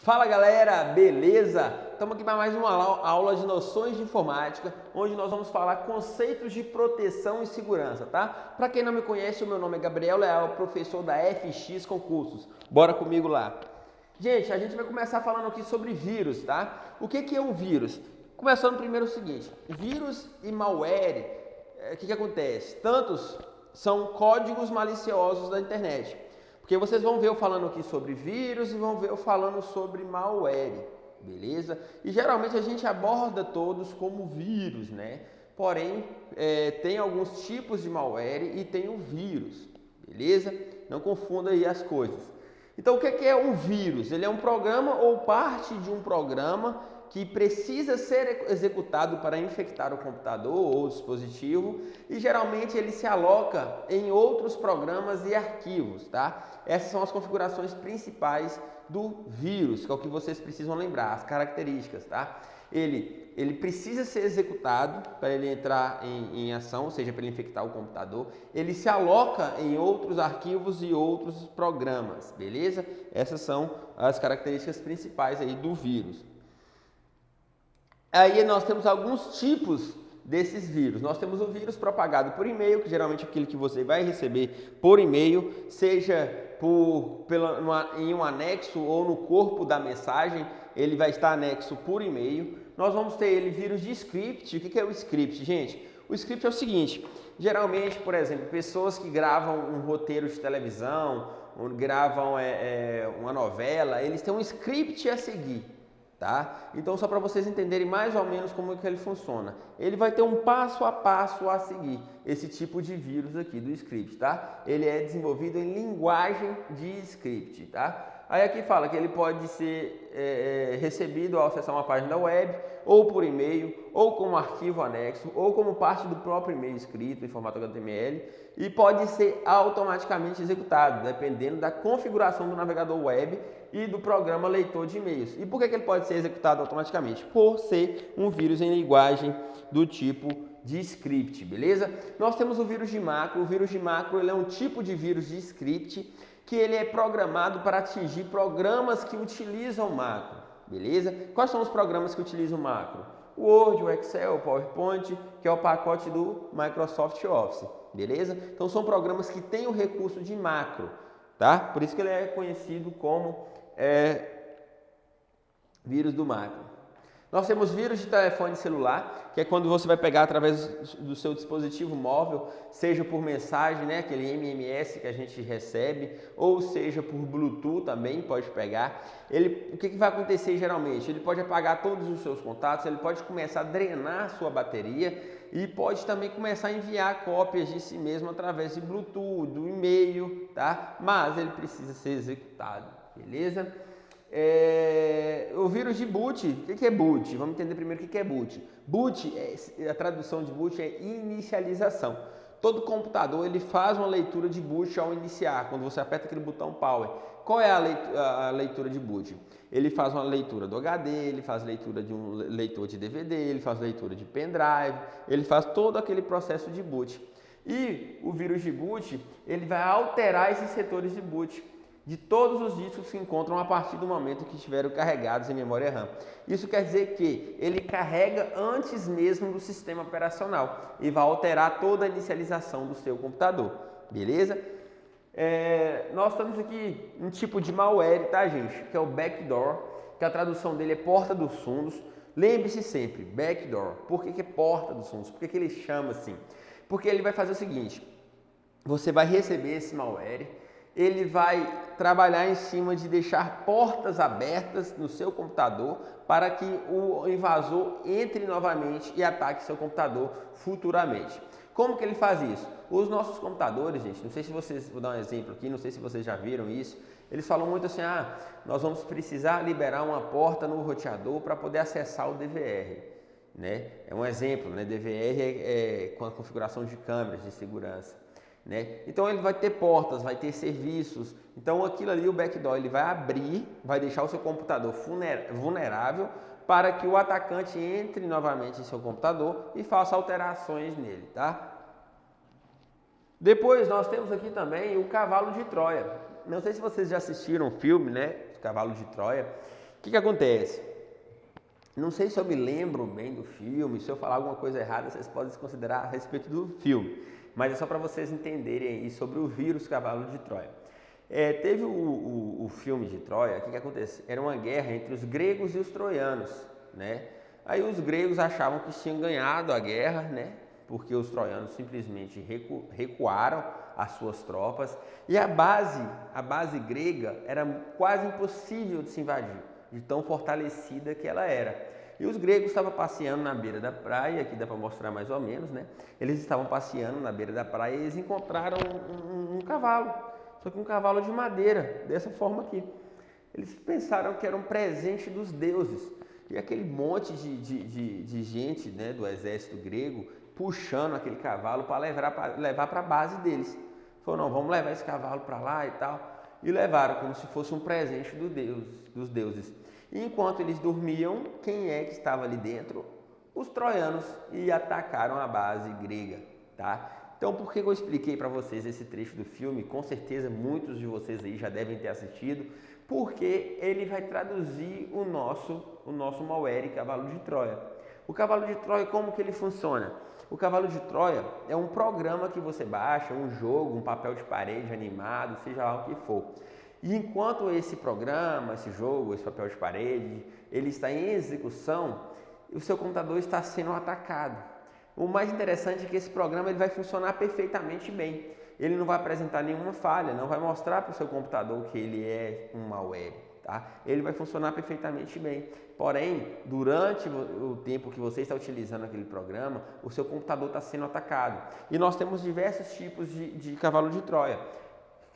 Fala galera, beleza? Estamos aqui para mais uma aula de noções de informática, onde nós vamos falar conceitos de proteção e segurança, tá? Para quem não me conhece, o meu nome é Gabriel Leal, professor da FX Concursos. Bora comigo lá. Gente, a gente vai começar falando aqui sobre vírus, tá? O que é um vírus? Começando primeiro o seguinte, vírus e malware, o que acontece? Tantos são códigos maliciosos da internet. Porque vocês vão ver eu falando aqui sobre vírus e vão ver eu falando sobre malware, beleza? E geralmente a gente aborda todos como vírus, né? Porém, tem alguns tipos de malware e tem o vírus, beleza? Não confunda aí as coisas. Então, o que é um vírus? Ele é um programa ou parte de um programa que precisa ser executado para infectar o computador ou o dispositivo e geralmente ele se aloca em outros programas e arquivos, tá? Essas são as configurações principais do vírus, que é o que vocês precisam lembrar, as características, tá? Ele precisa ser executado para ele entrar em ação, ou seja, para ele infectar o computador. Ele se aloca em outros arquivos e outros programas, beleza? Essas são as características principais aí do vírus. Aí nós temos alguns tipos desses vírus. Nós temos o vírus propagado por e-mail, que geralmente é aquele que você vai receber por e-mail, seja em um anexo ou no corpo da mensagem, ele vai estar anexo por e-mail. Nós vamos ter ele vírus de script. O que é o script, gente? O script é o seguinte, geralmente, por exemplo, pessoas que gravam um roteiro de televisão, ou gravam uma novela, eles têm um script a seguir. Tá? Então, só para vocês entenderem mais ou menos como é que ele funciona. Ele vai ter um passo a passo a seguir, esse tipo de vírus aqui do script, tá? Ele é desenvolvido em linguagem de script, tá? Aí aqui fala que ele pode ser recebido ao acessar uma página web, ou por e-mail, ou como arquivo anexo, ou como parte do próprio e-mail escrito em formato HTML, e pode ser automaticamente executado, dependendo da configuração do navegador web e do programa leitor de e-mails. E por que ele pode ser executado automaticamente? Por ser um vírus em linguagem do tipo de script, beleza? Nós temos o vírus de macro. O vírus de macro ele é um tipo de vírus de script que ele é programado para atingir programas que utilizam macro, beleza? Quais são os programas que utilizam macro? O Word, o Excel, o PowerPoint, que é o pacote do Microsoft Office, beleza? Então são programas que têm o recurso de macro, tá? Por isso que ele é conhecido como vírus do macro. Nós temos vírus de telefone celular, que é quando você vai pegar através do seu dispositivo móvel, seja por mensagem, né, aquele MMS que a gente recebe, ou seja por Bluetooth também pode pegar. O que vai acontecer geralmente? Ele pode apagar todos os seus contatos, ele pode começar a drenar a sua bateria e pode também começar a enviar cópias de si mesmo através de Bluetooth, do e-mail, tá? Mas ele precisa ser executado, beleza? O vírus de boot, o que é boot? Vamos entender primeiro o que é boot. Boot, a tradução de boot é inicialização. Todo computador ele faz uma leitura de boot ao iniciar, quando você aperta aquele botão power. Qual é a leitura de boot? Ele faz uma leitura do HD, ele faz leitura de um leitor de DVD, ele faz leitura de pendrive, ele faz todo aquele processo de boot. E o vírus de boot, ele vai alterar esses setores de boot de todos os discos que se encontram a partir do momento que estiveram carregados em memória RAM. Isso quer dizer que ele carrega antes mesmo do sistema operacional e vai alterar toda a inicialização do seu computador, beleza? Nós temos aqui um tipo de malware, tá, gente? Que é o backdoor, que a tradução dele é porta dos fundos. Lembre-se sempre, backdoor. Por que é porta dos fundos? Por que ele chama assim? Porque ele vai fazer o seguinte, você vai receber esse malware, ele vai trabalhar em cima de deixar portas abertas no seu computador para que o invasor entre novamente e ataque seu computador futuramente. Como que ele faz isso? Os nossos computadores, gente, não sei se vocês, vou dar um exemplo aqui, não sei se vocês já viram isso, eles falam muito assim, nós vamos precisar liberar uma porta no roteador para poder acessar o DVR. Né? É um exemplo, né? DVR é com a configuração de câmeras de segurança. Né? Então ele vai ter portas, vai ter serviços, então aquilo ali, o backdoor, ele vai abrir, vai deixar o seu computador vulnerável para que o atacante entre novamente em seu computador e faça alterações nele, tá? Depois nós temos aqui também o cavalo de Troia. Não sei se vocês já assistiram o filme, né? O Cavalo de Troia. que acontece? Não sei se eu me lembro bem do filme, se eu falar alguma coisa errada, vocês podem se considerar a respeito do filme. Mas é só para vocês entenderem aí sobre o vírus cavalo de Troia. Teve o filme de Troia, o que acontece? Era uma guerra entre os gregos e os troianos, né? Aí os gregos achavam que tinham ganhado a guerra, né? Porque os troianos simplesmente recuaram as suas tropas e a base grega era quase impossível de se invadir, de tão fortalecida que ela era. E os gregos estavam passeando na beira da praia, aqui dá para mostrar mais ou menos, né? Eles estavam passeando na beira da praia e eles encontraram um cavalo, só que um cavalo de madeira, dessa forma aqui. Eles pensaram que era um presente dos deuses. E aquele monte de gente, né, do exército grego puxando aquele cavalo para levar para a base deles. Falou, não, vamos levar esse cavalo para lá e tal. E levaram como se fosse um presente dos deuses. E enquanto eles dormiam, quem é que estava ali dentro? Os troianos, e atacaram a base grega, tá? Então, por que eu expliquei para vocês esse trecho do filme? Com certeza muitos de vocês aí já devem ter assistido, porque ele vai traduzir o nosso Mauer, Cavalo de Troia. O Cavalo de Troia, como que ele funciona? O Cavalo de Troia é um programa que você baixa, um jogo, um papel de parede animado, seja lá o que for. E enquanto esse programa, esse jogo, esse papel de parede, ele está em execução, o seu computador está sendo atacado. O mais interessante é que esse programa ele vai funcionar perfeitamente bem. Ele não vai apresentar nenhuma falha, não vai mostrar para o seu computador que ele é um malware, tá? Ele vai funcionar perfeitamente bem. Porém, durante o tempo que você está utilizando aquele programa, o seu computador está sendo atacado. E nós temos diversos tipos de cavalo de Troia.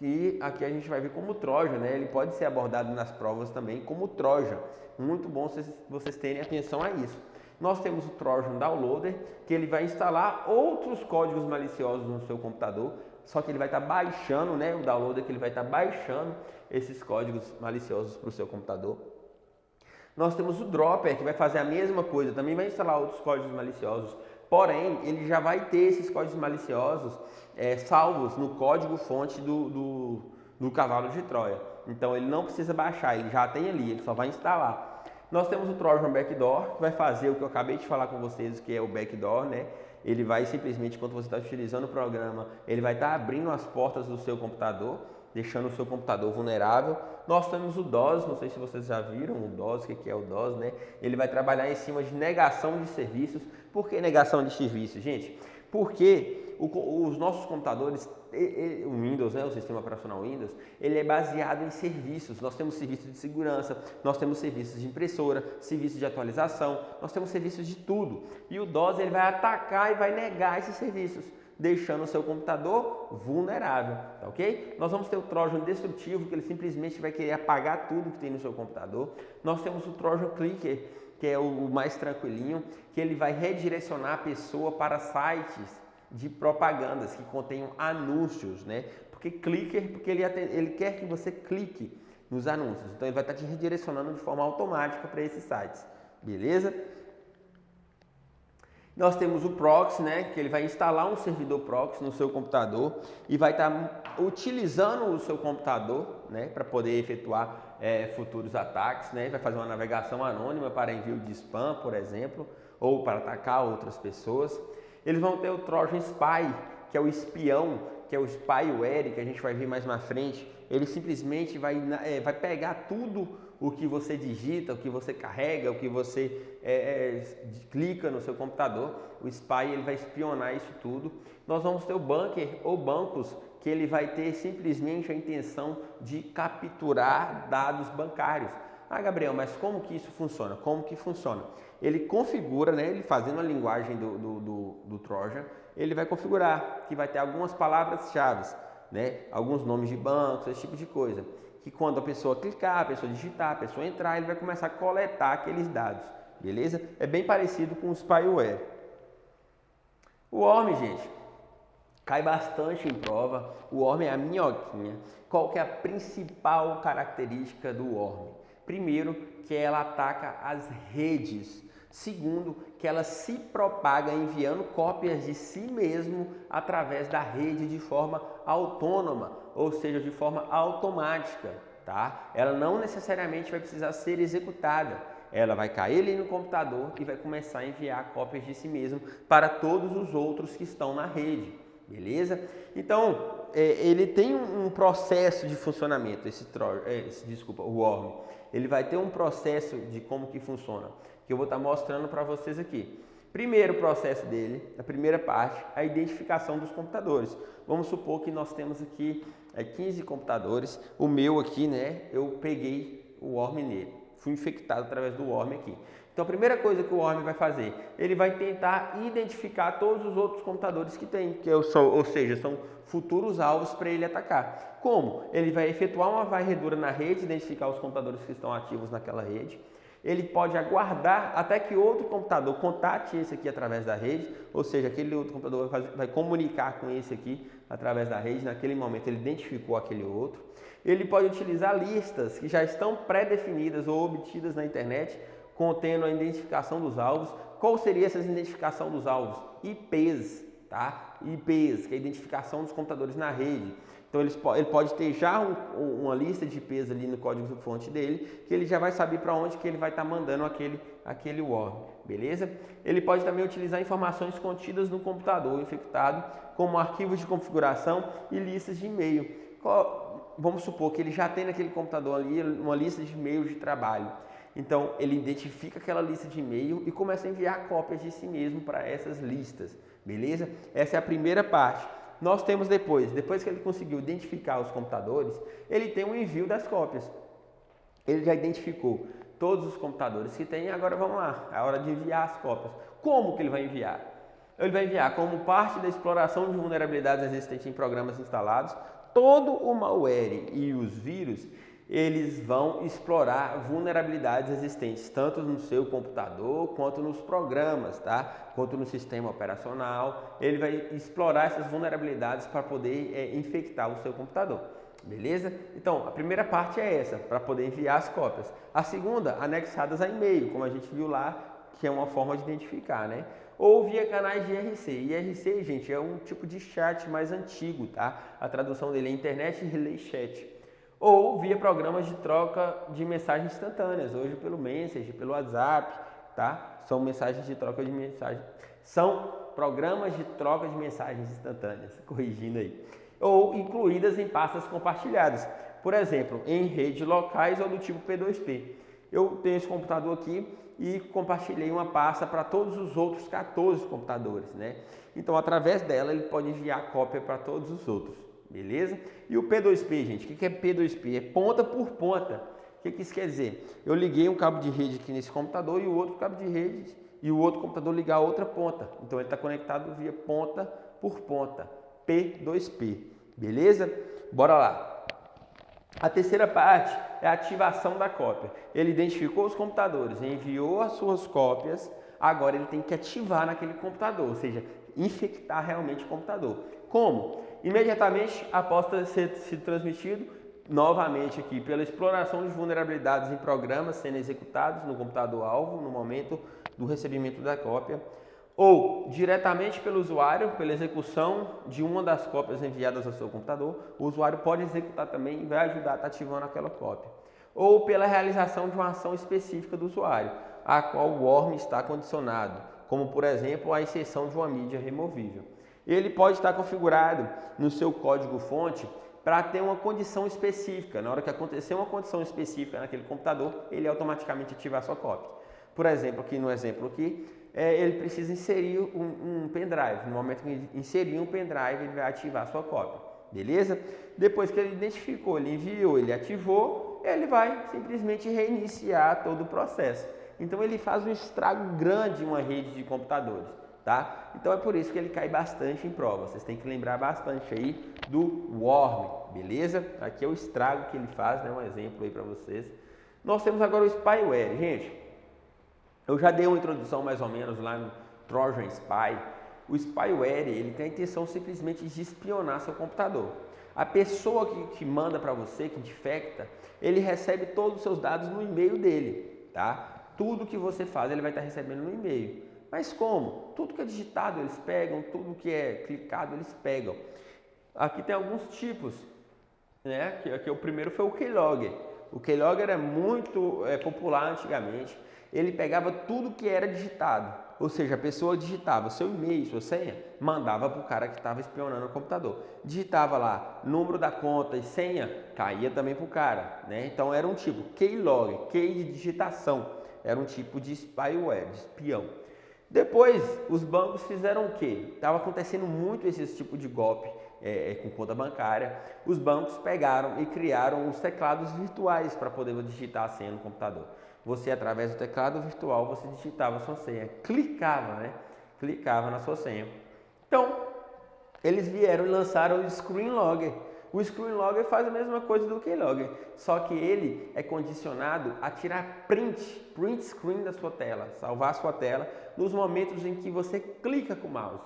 E aqui a gente vai ver como Troja, né? Ele pode ser abordado nas provas também como Troja. Muito bom vocês terem atenção a isso. Nós temos o Trojan Downloader, que ele vai instalar outros códigos maliciosos no seu computador, só que ele vai estar baixando, né? O downloader que ele vai estar baixando esses códigos maliciosos para o seu computador. Nós temos o Dropper, que vai fazer a mesma coisa, também vai instalar outros códigos maliciosos, porém, ele já vai ter esses códigos maliciosos salvos no código-fonte do Cavalo de Troia. Então, ele não precisa baixar, ele já tem ali, ele só vai instalar. Nós temos o Trojan Backdoor, que vai fazer o que eu acabei de falar com vocês, que é o backdoor, né? Ele vai simplesmente, enquanto você está utilizando o programa, ele vai estar abrindo as portas do seu computador, deixando o seu computador vulnerável. Nós temos o DOS, não sei se vocês já viram o DOS, o que é o DOS, né? Ele vai trabalhar em cima de negação de serviços. Por que negação de serviços, gente? Porque os nossos computadores, o Windows, né, o sistema operacional Windows, ele é baseado em serviços. Nós temos serviços de segurança, nós temos serviços de impressora, serviços de atualização, nós temos serviços de tudo. E o DOS ele vai atacar e vai negar esses serviços, deixando o seu computador vulnerável, tá ok? Nós vamos ter o Trojan destrutivo, que ele simplesmente vai querer apagar tudo que tem no seu computador. Nós temos o Trojan Clicker, que é o mais tranquilinho, que ele vai redirecionar a pessoa para sites de propagandas que contenham anúncios, né? Porque clicker, porque ele quer que você clique nos anúncios. Então ele vai estar te redirecionando de forma automática para esses sites, beleza? Nós temos o proxy, né, que ele vai instalar um servidor proxy no seu computador e vai estar utilizando o seu computador, né, para poder efetuar futuros ataques, né, vai fazer uma navegação anônima para envio de spam, por exemplo, ou para atacar outras pessoas. Eles vão ter o Trojan Spy, que é o espião, que é o spyware, que a gente vai ver mais na frente. Ele simplesmente vai pegar tudo o que você digita, o que você carrega, o que você clica no seu computador. O spy ele vai espionar isso tudo. Nós vamos ter o bunker ou bancos, que ele vai ter simplesmente a intenção de capturar dados bancários. Ah, Gabriel, mas como que isso funciona? Como que funciona? Ele configura, né, ele fazendo a linguagem do Trojan, ele vai configurar que vai ter algumas palavras-chave, né, alguns nomes de bancos, esse tipo de coisa. Que quando a pessoa clicar, a pessoa digitar, a pessoa entrar, ele vai começar a coletar aqueles dados, beleza? É bem parecido com o spyware. O Worm, gente, cai bastante em prova. O Worm é a minhoquinha. Qual que é a principal característica do Worm? Primeiro, que ela ataca as redes. Segundo, que ela se propaga enviando cópias de si mesmo através da rede de forma autônoma, ou seja, de forma automática, tá? Ela não necessariamente vai precisar ser executada. Ela vai cair ali no computador e vai começar a enviar cópias de si mesmo para todos os outros que estão na rede, beleza? Então, ele tem um processo de funcionamento, o worm. Ele vai ter um processo de como que funciona, que eu vou estar mostrando para vocês aqui. Primeiro processo dele, a primeira parte, a identificação dos computadores. Vamos supor que nós temos aqui 15 computadores. O meu aqui, né, eu peguei o worm nele. Fui infectado através do worm aqui. Então a primeira coisa que o worm vai fazer, ele vai tentar identificar todos os outros computadores que tem, ou seja, são futuros alvos para ele atacar. Como? Ele vai efetuar uma varredura na rede, identificar os computadores que estão ativos naquela rede. Ele pode aguardar até que outro computador contate esse aqui através da rede, ou seja, aquele outro computador vai comunicar com esse aqui através da rede. Naquele momento ele identificou aquele outro. Ele pode utilizar listas que já estão pré-definidas ou obtidas na internet, contendo a identificação dos alvos. Qual seria essa identificação dos alvos? IPs, tá? IPs, que é a identificação dos computadores na rede. Então ele pode ter já uma lista de IPs ali no código-fonte dele, que ele já vai saber para onde que ele vai estar mandando aquele worm, beleza? Ele pode também utilizar informações contidas no computador infectado, como arquivos de configuração e listas de e-mail. Vamos supor que ele já tem naquele computador ali uma lista de e-mail de trabalho. Então ele identifica aquela lista de e-mail e começa a enviar cópias de si mesmo para essas listas, beleza? Essa é a primeira parte. Nós temos depois que ele conseguiu identificar os computadores, ele tem um envio das cópias. Ele já identificou todos os computadores que tem, agora vamos lá, é a hora de enviar as cópias. Como que ele vai enviar? Ele vai enviar como parte da exploração de vulnerabilidades existentes em programas instalados. Todo o malware e os vírus, eles vão explorar vulnerabilidades existentes, tanto no seu computador, quanto nos programas, tá? Quanto no sistema operacional. Ele vai explorar essas vulnerabilidades para poder infectar o seu computador, beleza? Então, a primeira parte é essa, para poder enviar as cópias. A segunda, anexadas a e-mail, como a gente viu lá, que é uma forma de identificar, né? Ou via canais de IRC. IRC, gente, é um tipo de chat mais antigo, tá? A tradução dele é Internet Relay Chat. Ou via programas de troca de mensagens instantâneas, hoje pelo Messenger, pelo WhatsApp, tá? São mensagens de troca de mensagem. São programas de troca de mensagens instantâneas, corrigindo aí. Ou incluídas em pastas compartilhadas. Por exemplo, em redes locais ou do tipo P2P. Eu tenho esse computador aqui e compartilhei uma pasta para todos os outros 14 computadores, né? Então, através dela, ele pode enviar cópia para todos os outros, beleza? E o P2P, gente, o que é P2P? É ponta por ponta. O que isso quer dizer? Eu liguei um cabo de rede aqui nesse computador e o outro cabo de rede e o outro computador ligar a outra ponta. Então, ele está conectado via ponta por ponta, P2P, beleza? Bora lá. A terceira parte é a ativação da cópia. Ele identificou os computadores, enviou as suas cópias, agora ele tem que ativar naquele computador, ou seja, infectar realmente o computador. Como? Imediatamente após ter sido transmitido, novamente aqui, pela exploração de vulnerabilidades em programas sendo executados no computador-alvo no momento do recebimento da cópia, ou diretamente pelo usuário, pela execução de uma das cópias enviadas ao seu computador, o usuário pode executar também e vai ajudar a estar ativando aquela cópia. Ou pela realização de uma ação específica do usuário, a qual o worm está condicionado, como por exemplo a inserção de uma mídia removível. Ele pode estar configurado no seu código-fonte para ter uma condição específica. Na hora que acontecer uma condição específica naquele computador, ele automaticamente ativa a sua cópia. Por exemplo, aqui no exemplo aqui, ele precisa inserir um pendrive. No momento que inserir um pendrive, ele vai ativar a sua cópia, beleza? Depois que ele identificou, ele enviou, ele ativou, ele vai simplesmente reiniciar todo o processo. Então ele faz um estrago grande em uma rede de computadores, tá? Então é por isso que ele cai bastante em prova. Vocês têm que lembrar bastante aí do worm, beleza? Aqui é o estrago que ele faz, né? Um exemplo aí para vocês. Nós temos agora o spyware, gente. Eu já dei uma introdução mais ou menos lá no Trojan Spy. O spyware, ele tem a intenção simplesmente de espionar seu computador. A pessoa que manda para você, que infecta, ele recebe todos os seus dados no e-mail dele, tá? Tudo que você faz, ele vai estar recebendo no e-mail. Mas como? Tudo que é digitado, eles pegam, tudo que é clicado, eles pegam. Aqui tem alguns tipos né? Que o primeiro foi o Keylogger. O Keylogger é muito popular antigamente. Ele pegava tudo que era digitado, ou seja, a pessoa digitava seu e-mail, sua senha, mandava para o cara que estava espionando o computador. Digitava lá número da conta e senha, caía também para o cara, né? Então era um tipo Keylogger, key de digitação, era um tipo de spyware, de espião. Depois, os bancos fizeram o quê? Estava acontecendo muito esse tipo de golpe com conta bancária. Os bancos pegaram e criaram os teclados virtuais para poder digitar a senha no computador. Você, através do teclado virtual, você digitava a sua senha, clicava, né? Clicava na sua senha. Então, eles vieram e lançaram o Screen Logger. O Screen Logger faz a mesma coisa do Keylogger, só que ele é condicionado a tirar print screen da sua tela, salvar a sua tela nos momentos em que você clica com o mouse.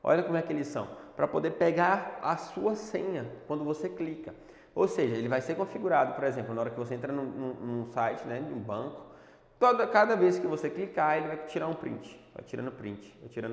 Olha como é que eles são, para poder pegar a sua senha quando você clica. Ou seja, ele vai ser configurado, por exemplo, na hora que você entra num site, né, de um banco, cada vez que você clicar, ele vai tirar um print, vai tirando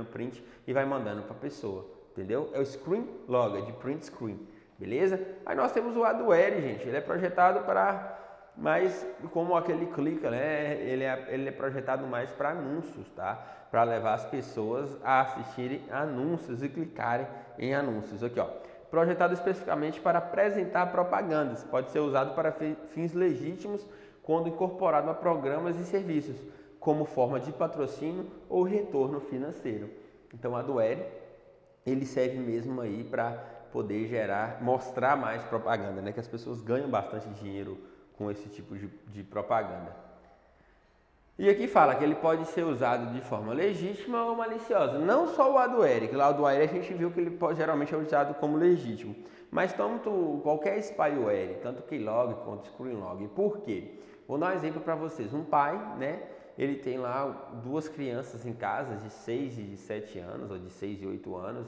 print e vai mandando para a pessoa, entendeu? É o Screen Logger, de print screen, beleza? Aí nós temos o Adware, gente, ele é projetado para mais, como aquele clica, né, ele é projetado mais para anúncios, tá? Para levar as pessoas a assistirem anúncios e clicarem em anúncios, aqui ó. Projetado especificamente para apresentar propagandas, pode ser usado para fins legítimos quando incorporado a programas e serviços, como forma de patrocínio ou retorno financeiro. Então, a Adware, ele serve mesmo aí para poder mostrar mais propaganda, né? Que as pessoas ganham bastante dinheiro com esse tipo de propaganda. E aqui fala que ele pode ser usado de forma legítima ou maliciosa. Não só o Adware, que lá o Adware a gente viu que ele geralmente é usado como legítimo. Mas tanto qualquer spyware, tanto Keylogger quanto Screenlogger. Por quê? Vou dar um exemplo para vocês. Um pai, né? Ele tem lá duas crianças em casa de 6 e de 7 anos, ou de 6 e 8 anos,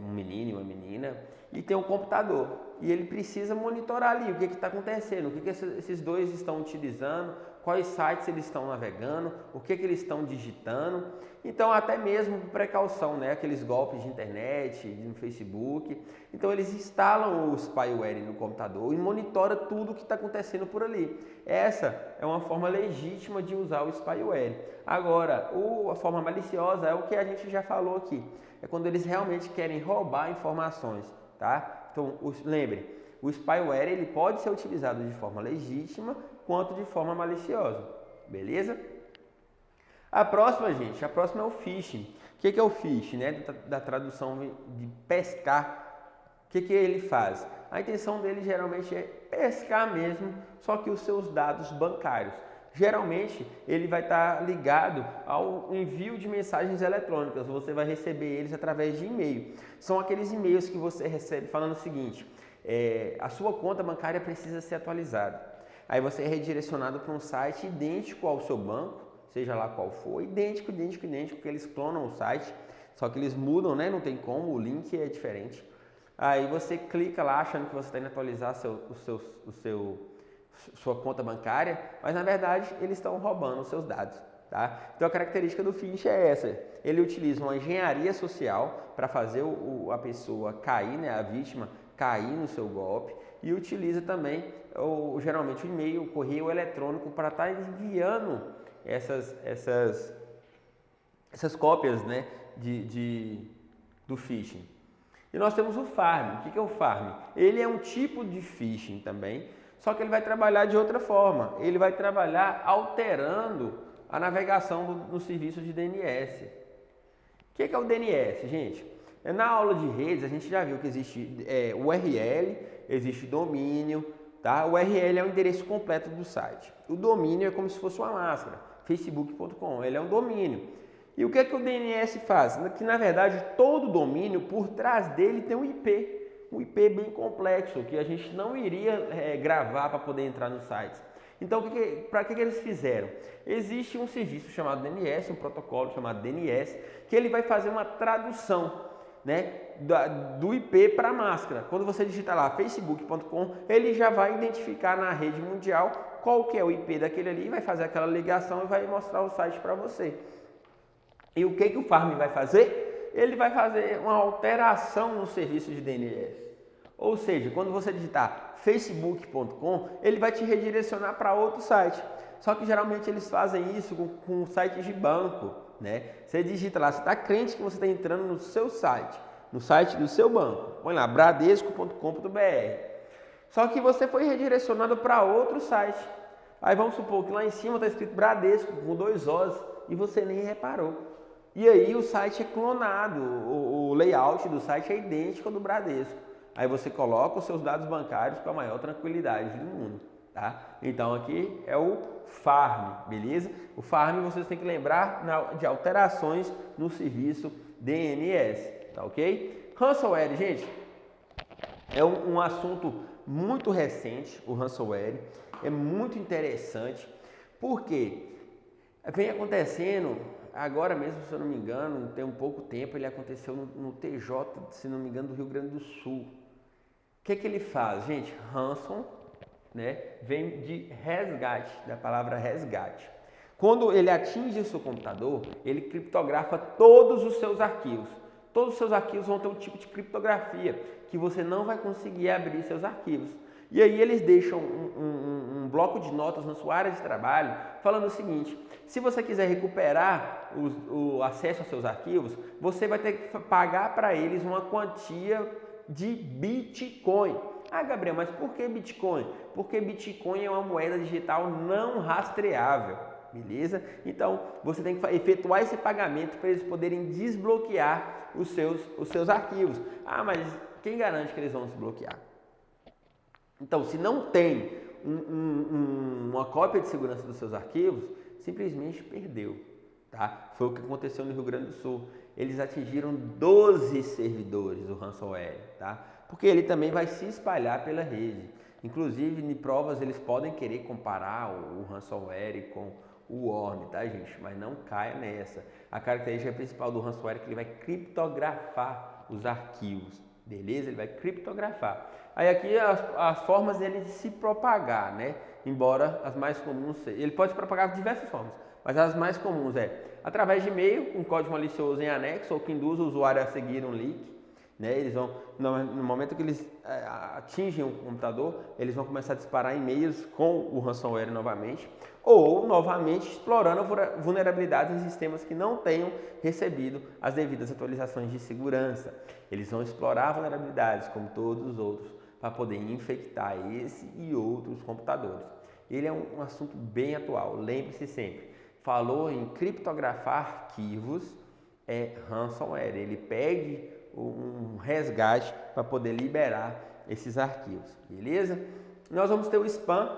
um menino e uma menina, e tem um computador. E ele precisa monitorar ali o que está acontecendo, o que esses dois estão utilizando, quais sites eles estão navegando, o que eles estão digitando. Então, até mesmo por precaução, né? Aqueles golpes de internet, no Facebook. Então, eles instalam o spyware no computador e monitoram tudo o que está acontecendo por ali. Essa é uma forma legítima de usar o spyware. Agora, a forma maliciosa é o que a gente já falou aqui. É quando eles realmente querem roubar informações, tá? Então, lembre, o spyware ele pode ser utilizado de forma legítima quanto de forma maliciosa, beleza? A próxima, gente, é o phishing. O que é o phishing, né? Da tradução de pescar. O que ele faz? A intenção dele geralmente é pescar mesmo, só que os seus dados bancários. Geralmente, ele vai estar ligado ao envio de mensagens eletrônicas. Você vai receber eles através de e-mail. São aqueles e-mails que você recebe falando o seguinte: a sua conta bancária precisa ser atualizada. Aí você é redirecionado para um site idêntico ao seu banco, seja lá qual for, idêntico, porque eles clonam o site, só que eles mudam, né? Não tem como, o link é diferente. Aí você clica lá achando que você está indo atualizar sua conta bancária, mas na verdade eles estão roubando os seus dados, tá? Então a característica do phishing é essa: ele utiliza uma engenharia social para fazer a pessoa cair, né, a vítima cair no seu golpe, e utiliza também geralmente o e-mail, o correio eletrônico para estar enviando essas cópias, né, do phishing. E nós temos o Farm. O que é o Farm? Ele é um tipo de phishing também, só que ele vai trabalhar de outra forma. Ele vai trabalhar alterando a navegação no serviço de DNS. O que é o DNS, gente? Na aula de redes a gente já viu que existe URL, existe domínio, tá? O URL é o endereço completo do site. O domínio é como se fosse uma máscara, facebook.com, ele é um domínio. E o que o DNS faz? Que na verdade todo domínio, por trás dele tem um IP bem complexo, que a gente não iria gravar para poder entrar nos sites. Então, para que eles fizeram? Existe um serviço chamado DNS, um protocolo chamado DNS, que ele vai fazer uma tradução, né, do IP para a máscara. Quando você digitar lá facebook.com, ele já vai identificar na rede mundial qual que é o IP daquele ali, vai fazer aquela ligação e vai mostrar o site para você. E o que o Farm vai fazer? Ele vai fazer uma alteração no serviço de DNS. Ou seja, quando você digitar facebook.com, ele vai te redirecionar para outro site. Só que geralmente eles fazem isso com sites de banco, né? Você digita lá, você está crente que você está entrando no seu site, no site do seu banco. Põe lá, bradesco.com.br. Só que você foi redirecionado para outro site. Aí vamos supor que lá em cima está escrito Bradesco com 2 Os e você nem reparou. E aí o site é clonado, o layout do site é idêntico ao do Bradesco. Aí você coloca os seus dados bancários com a maior tranquilidade do mundo, tá? Então aqui é o Farm, beleza? O Farm vocês têm que lembrar de alterações no serviço DNS, tá ok? Ransomware, gente, é um assunto muito recente, o ransomware, é muito interessante, porque vem acontecendo, agora mesmo, se eu não me engano, tem um pouco tempo, ele aconteceu no TJ, se não me engano, do Rio Grande do Sul. O que ele faz, gente? Ransom, né, vem de resgate, da palavra resgate. Quando ele atinge o seu computador, ele criptografa todos os seus arquivos. Todos os seus arquivos vão ter um tipo de criptografia que você não vai conseguir abrir seus arquivos. E aí eles deixam um bloco de notas na sua área de trabalho falando o seguinte: se você quiser recuperar o acesso aos seus arquivos, você vai ter que pagar para eles uma quantia de Bitcoin. Ah, Gabriel, mas por que Bitcoin? Porque Bitcoin é uma moeda digital não rastreável, beleza? Então, você tem que efetuar esse pagamento para eles poderem desbloquear os seus arquivos. Ah, mas quem garante que eles vão desbloquear? Então, se não tem uma cópia de segurança dos seus arquivos, simplesmente perdeu, tá? Foi o que aconteceu no Rio Grande do Sul. Eles atingiram 12 servidores do ransomware, tá? Porque ele também vai se espalhar pela rede. Inclusive, em provas, eles podem querer comparar o ransomware com o worm, tá, gente? Mas não caia nessa. A característica principal do ransomware é que ele vai criptografar os arquivos, beleza? Ele vai criptografar. Aí aqui as formas dele de se propagar, né? Embora as mais comuns sejam. Ele pode se propagar de diversas formas, mas as mais comuns é através de e-mail, um código malicioso em anexo, ou que induz o usuário a seguir um link. Né? Eles vão, no momento que eles atingem o computador, eles vão começar a disparar e-mails com o ransomware novamente, ou novamente explorando vulnerabilidades em sistemas que não tenham recebido as devidas atualizações de segurança. Eles vão explorar vulnerabilidades, como todos os outros, para poder infectar esse e outros computadores. Ele é um assunto bem atual, lembre-se sempre, falou em criptografar arquivos, é ransomware, ele pede um resgate para poder liberar esses arquivos, beleza? Nós vamos ter o spam.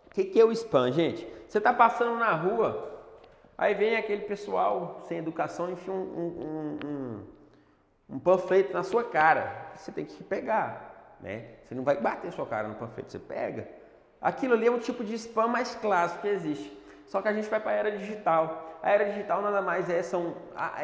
O que é o spam, gente? Você está passando na rua, aí vem aquele pessoal sem educação e enfia um panfleto na sua cara. Você tem que pegar, né? Você não vai bater sua cara no panfleto, você pega. Aquilo ali é um tipo de spam mais clássico que existe. Só que a gente vai para a era digital. A era digital nada mais são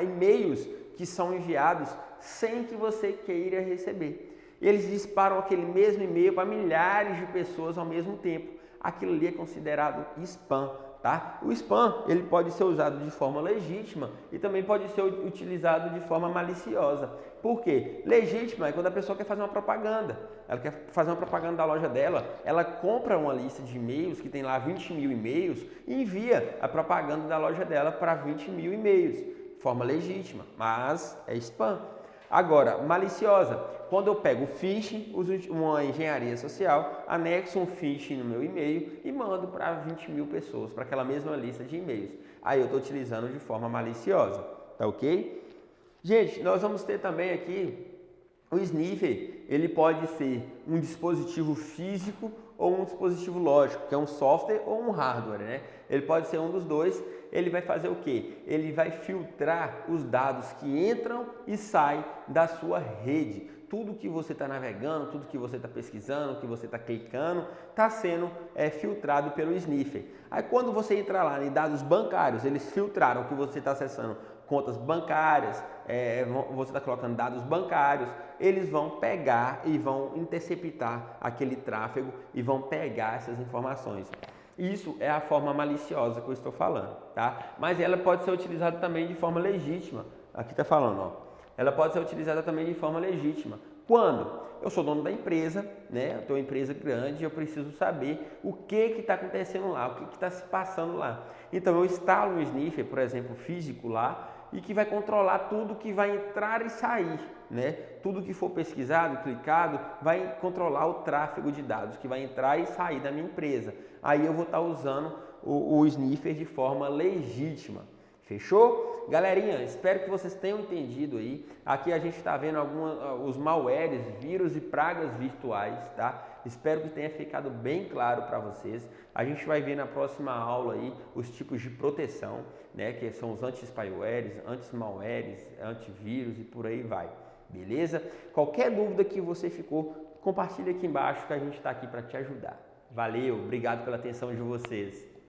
e-mails que são enviados sem que você queira receber. Eles disparam aquele mesmo e-mail para milhares de pessoas ao mesmo tempo. Aquilo ali é considerado spam, tá? O spam, ele pode ser usado de forma legítima e também pode ser utilizado de forma maliciosa. Por quê? Legítima é quando a pessoa quer fazer uma propaganda. Ela quer fazer uma propaganda da loja dela, ela compra uma lista de e-mails que tem lá 20 mil e-mails e envia a propaganda da loja dela para 20 mil e-mails. Forma legítima, mas é spam. Agora, maliciosa, quando eu pego o phishing, uso uma engenharia social, anexo um phishing no meu e-mail e mando para 20 mil pessoas, para aquela mesma lista de e-mails. Aí eu estou utilizando de forma maliciosa, tá ok? Gente, nós vamos ter também aqui o sniffer. Ele pode ser um dispositivo físico ou um dispositivo lógico, que é um software ou um hardware, né? Ele pode ser um dos dois. Ele vai fazer o quê? Ele vai filtrar os dados que entram e saem da sua rede. Tudo que você está navegando, tudo que você está pesquisando, que você está clicando, está sendo filtrado pelo sniffer. Aí quando você entrar lá em dados bancários, eles filtraram que você está acessando contas bancárias, você está colocando dados bancários, eles vão pegar e vão interceptar aquele tráfego e vão pegar essas informações. Isso é a forma maliciosa que eu estou falando, tá? Mas ela pode ser utilizada também de forma legítima. Aqui está falando, ó. Ela pode ser utilizada também de forma legítima. Quando? Eu sou dono da empresa, né? Eu tenho uma empresa grande, eu preciso saber o que está acontecendo lá, o que está se passando lá. Então eu instalo um sniffer, por exemplo, físico lá, e que vai controlar tudo que vai entrar e sair, né? Tudo que for pesquisado, clicado, vai controlar o tráfego de dados que vai entrar e sair da minha empresa. Aí eu vou estar usando o sniffer de forma legítima. Fechou? Galerinha, espero que vocês tenham entendido aí. Aqui a gente está vendo os malwares, vírus e pragas virtuais, tá? Espero que tenha ficado bem claro para vocês. A gente vai ver na próxima aula aí os tipos de proteção, né? Que são os anti-spywares, anti-malwares, antivírus e por aí vai. Beleza? Qualquer dúvida que você ficou, compartilha aqui embaixo que a gente está aqui para te ajudar. Valeu, obrigado pela atenção de vocês.